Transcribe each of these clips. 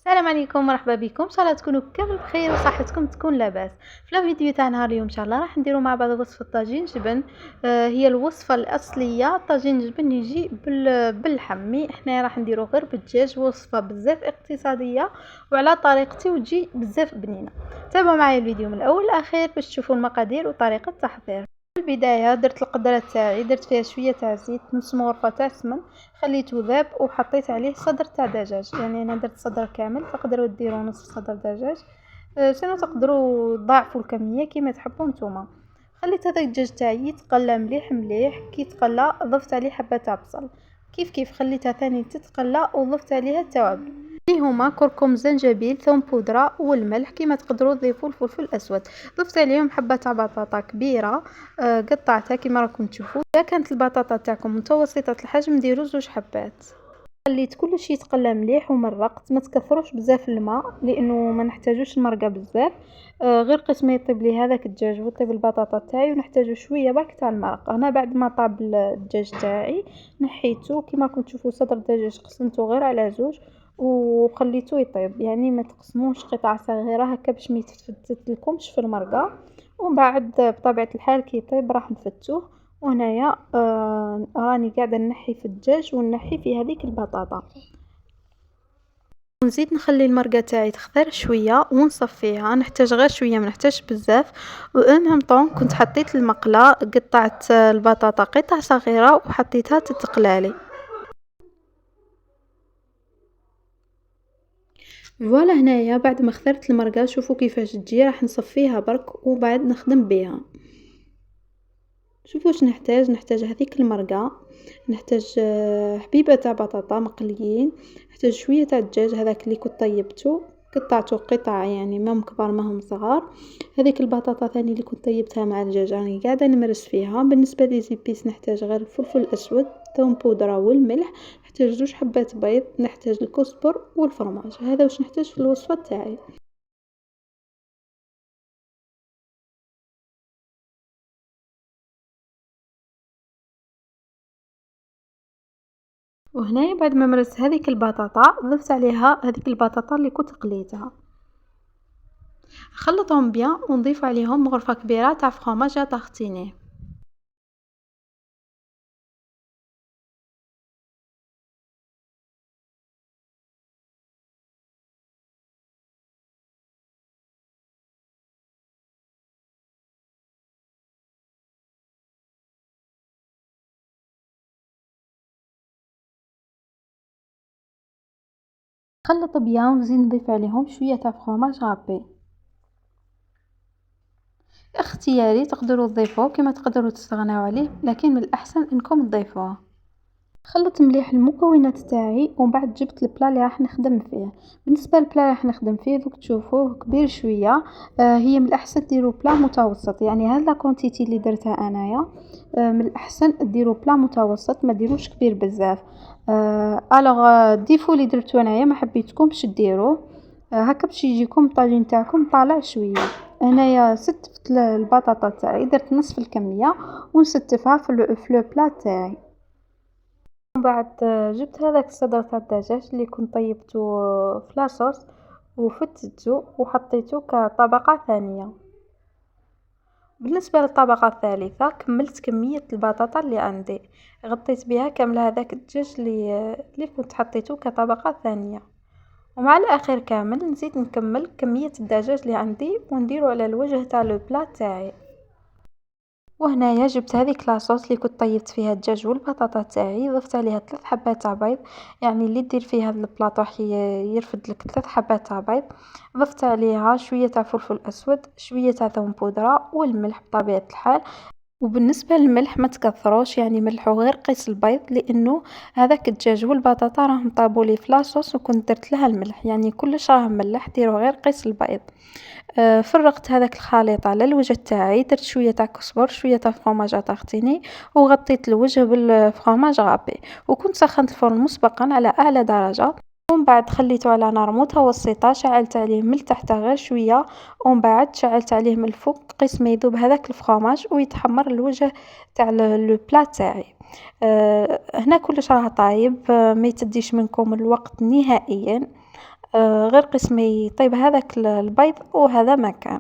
السلام عليكم، مرحبا بكم. ان شاء الله تكونوا كامل بخير وصحتكم تكون لاباس. في الفيديو تاع نهار اليوم ان شاء الله راح نديروا مع بعض وصفه طاجين جبن. هي الوصفه الاصليه طاجين جبن يجي باللحم. احنا راح نديروا غير بالدجاج، وصفه بزاف اقتصاديه وعلى طريقتي وتجي بزاف بنينه. تابعوا معايا الفيديو من الاول للاخير باش تشوفوا المقادير وطريقه التحضير. في البدايه درت القدره تاعي، درت فيها شويه تاع زيت، نص مغرفه تاع سمن، خليته ذاب وحطيت عليه صدر تاع دجاج. يعني انا درت صدر كامل، تقدروا ديروا نصف صدر دجاج، شنو تقدروا تضاعفوا الكميه كيما تحبوا نتوما. خليت هذا الدجاج تاعي يتقلى مليح مليح. كي تقلى ضفت عليه حبه تاع بصل، كيف خليتها ثاني تتقلى وضفت عليها التوابل اللي هما كركم، زنجبيل، ثوم بودره والملح. كيما تقدروا تضيفوا الفلفل الاسود. ضفت عليهم حبه تاع بطاطا كبيره، قطعتها كيما راكم تشوفوا. اذا كانت البطاطا تاعكم متوسطه الحجم ديروا 2 حبات. خليت كل شيء يتقلى مليح ومرقت. ما تكثروش بزاف الماء لانه ما نحتاجوش المرقه بزاف، غير قسم يطيب لي هذاك الدجاج ويطيب البطاطا تاعي ونحتاجو شويه برك تاع المرق. انا بعد ما طاب الدجاج تاعي نحيته كيما راكم تشوفوا. صدر الدجاج قسمته غير على 2 وخليته يطيب، يعني ما تقسموش قطع صغيره هكا باش ما يتفتت لكمش في المرقه. ومن بعد بطبيعه الحال كي يطيب راح نفتوه. وهنايا راني قاعده نحي في الدجاج ونحي في هذيك البطاطا، ونزيد نخلي المرقه تاعي تخضر شويه ونصفيها. نحتاج غير شويه، ما نحتاجش بزاف. وامهم طون كنت حطيت المقله، قطعت البطاطا قطع صغيره وحطيتها تتقلالي. فوالا هنايا بعد ما خثرت المرقه شوفوا كيفاش تجي. راح نصفيها برك وبعد نخدم بها. شوفوا واش نحتاج هذيك المرقه، نحتاج حبيبه تاع بطاطا مقليين، نحتاج شويه تاع الدجاج هذاك اللي كنت طيبته قطعته قطع، يعني ما هم كبار ما هم صغار. هذيك البطاطا ثاني اللي كنت طيبتها مع الدجاج راني قاعده نمرس فيها. بالنسبه لي زيبيس نحتاج غير الفلفل الاسود، ثوم بودره والملح. نحتاج 2 حبات بيض، نحتاج الكزبر والفرماج. هذا واش نحتاج في الوصفه تاعي. وهنايا بعد ما مرست هذيك البطاطا ضفت عليها هذيك البطاطا اللي كنت قليتها. خلطهم بيان ونضيف عليهم غرفة كبيرة تاع فرماج طاغتيني. خلط بيان ونزيد نضيف عليهم شوية تاع فرماج رابي اختياري، تقدروا تضيفوه كما تقدروا تستغناو عليه، لكن من الاحسن انكم تضيفوه. خلط مليح المكونات تاعي ومن بعد جبت البلا اللي راح نخدم فيه. بالنسبه للبلا اللي راح نخدم فيه دوك تشوفوه كبير شويه. هي من الاحسن ديروا بلا متوسط، يعني هاد لا كونتيتي اللي درتها انايا. من الاحسن ديروا بلا متوسط، ما ديروش كبير بزاف. الوغ الديفو اللي درتو انايا ما حبيتكمش ديروه. هكا باش يجيكم الطاجين تاعكم طالع شويه. انايا ستفت البطاطا تاعي، درت نصف الكميه ونستفها في لو بلا تاعي. ومن بعد جبت هذاك الصدر تاع الدجاج اللي كنت طيبته في لاصوص وفتته وحطيته كطبقة ثانية. بالنسبة للطبقة الثالثة كملت كمية البطاطا اللي عندي، غطيت بها كامل هذاك الدجاج اللي كنت حطيته كطبقة ثانية. ومع الاخير كامل نزيد نكمل كمية الدجاج اللي عندي ونديره على الوجه تاع لو بلا تاعي. وهنايا جبت هذيك لاصوص اللي كنت طيبت فيها الدجاج والبطاطا تاعي، ضفت عليها 3 حبات تاع بيض. يعني اللي دير فيها البلاطو يرفد لك 3 حبات تاع بيض. ضفت عليها شويه تاع فلفل اسود، شويه تاع ثوم بودره والملح بطبيعه الحال. وبالنسبه للملح ما تكثروش، يعني ملحوا غير قيس البيض لانه هذاك الدجاج والبطاطا راهم طابوا لي في لاصوص وكنت درت لها الملح، يعني كلش راه ملح. ديروا غير قيس البيض. فرغت هذاك الخليط على الوجه تاعي، درت شويه تاع كزبر شويه تاع فرماج طاغتيني وغطيت الوجه بالفرماج غابي. وكنت سخنت الفرن مسبقا على اعلى درجه. ومن بعد خليته على نار متوسطه، شعلت عليه من تحت غير شويه ومن بعد شعلت عليه من الفوق قيس ما يذوب هذاك الفرماج ويتحمر الوجه تاع لو بلا تاعي. هنا كلش راه طايب، ما يتديش منكم الوقت نهائيا. غير قسم يطيب هذاك البيض وهذا ما كان.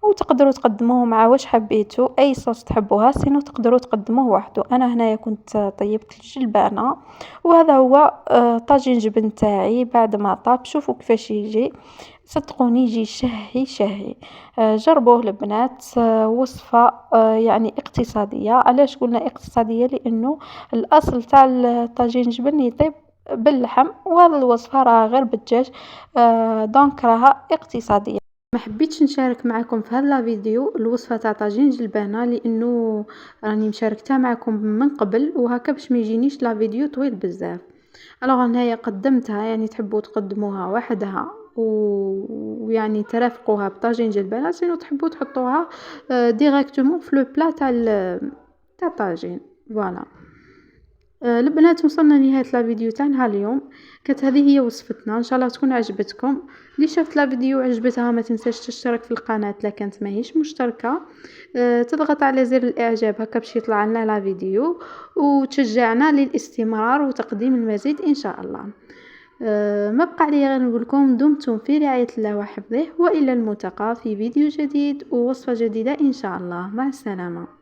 وتقدروا تقدموه مع واش حبيتو، اي صوص تحبوها، سينو تقدروا تقدموه وحده. انا هنايا كنت طيبت الجلبانه، وهذا هو طاجين جبن تاعي بعد ما طاب. شوفوا كيفاش يجي، صدقوني يجي شهي شهي. جربوه البنات. وصفه يعني اقتصاديه. علاش قلنا اقتصاديه؟ لانه الاصل تاع الطاجين جبن يطيب باللحم، وهذا الوصفه راها غير بالدجاج. دونك راها اقتصاديه. ما حبيتش نشارك معكم في هذا الفيديو الوصفه تاع طاجين جلبانه، لانه راني مشاركتها معكم من قبل، وهكا باش ما يجينيش لا فيديو طويل بزاف. الوغ هنايا قدمتها، يعني تحبوا تقدموها وحدها ويعني ترافقوها بطاجين جلبانه، سينو تحبوا تحطوها ديريكتومون في لو بلا تاع الطاجين. فوالا. البنات، وصلنا لنهاية الفيديو تاعنا اليوم. كانت هذه هي وصفتنا، ان شاء الله تكون عجبتكم. اللي شافت الفيديو عجبتها ما تنساش تشترك في القناة اذا كانت ماهيش مشتركة. تضغط على زر الاعجاب هكا باش يطلع لنا لا فيديو، وتشجعنا للاستمرار وتقديم المزيد ان شاء الله. ما بقى علي غير نقول لكم دمتم في رعاية الله وحفظه، والى الملتقى في فيديو جديد ووصفة جديدة ان شاء الله. مع السلامة.